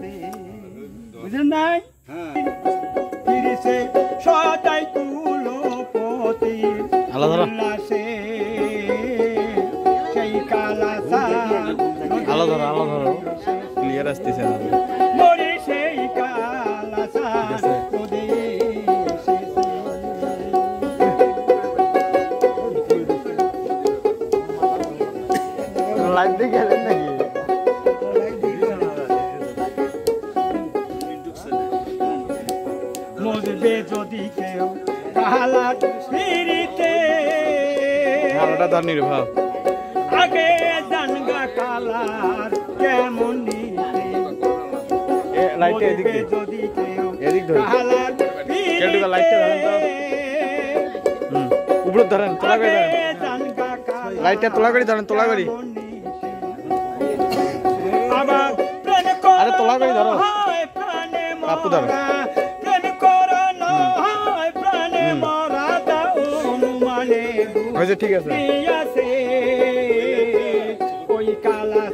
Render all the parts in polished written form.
এসেছে বুঝলেন নাই ফিরেছে সদাই কুলপতি উল্লাসে সেই কালাসা আলাদা ক্লিয়ার আসতেছে না মরি সেই কালাসা লাইভ দেখে গেলেন নাকি মজবে যদি কেউ কালার ফিরিতে আলোটা তার নির্ভাব আগে জানগা কালার কেমন নিতে লাইটটা এদিকে যদি কেউ এদিক ধরে কালার কেটে লাইটটা ধরেন তো উপরে ধরেন তোলা করে ধরেন লাইটটা তোলা করে ধরেন তোলা করে আরে তোলা করে ধরো আপু ধরো হয়েছে ঠিক আছে ওই কালা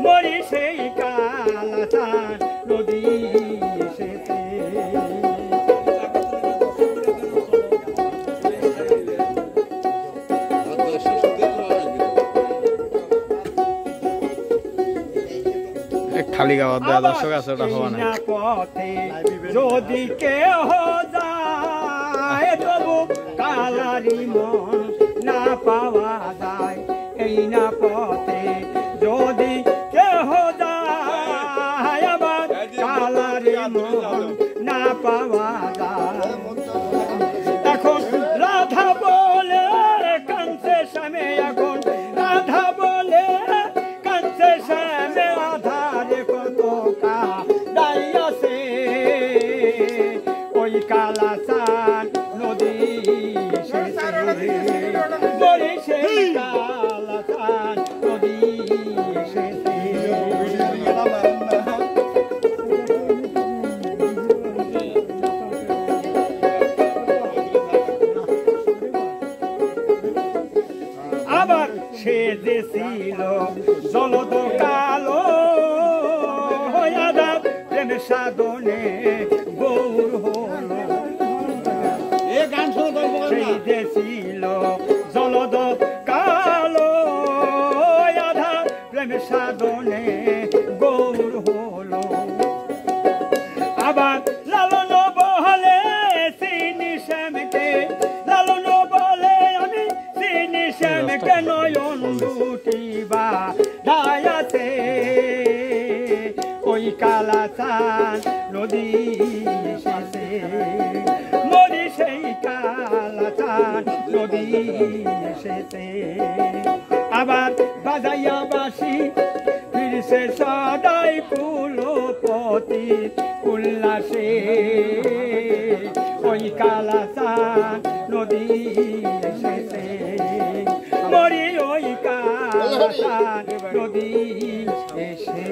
মরি সেই কালা নদী খালি গাওয়া দেওয়া দর্শক আছে ওটা হওয়া না পথে যদি কেহ যায় তবু কালারি মন না পাওয়া যায় এই না পথে যদি কেহ যায় আবার কালারি মন না পাওয়া যায় এখন রাধা বলে কাঁদছে শ্যামে এখন রাধা বলে কাঁদছে শ্যামে আধারে কত কাদাইয়াছে ওই কালাচান নদী বলি সেই কালাচান নদী আবার সে যে ছিল জলদ কালো প্রেম সাধনে গৌর হল সেই যে ছিল জলদ কালো আধা প্রেম সাধনে গৌর হল আবার লালন বহলে চিনি শ্যামকে লালন বলে আমি চিনি শ্যামকে নয়ন দুটিবা দায়াতে ওই কালাচান নদী শেষে মরি সেই কালাচান নদী শেষে আবার বাজাইয়া বাসি ফিরছে সদাই কুলপতি উল্লাসে ওই কালাচান নদী শেষে মরি ওই কালাচান নদী এসে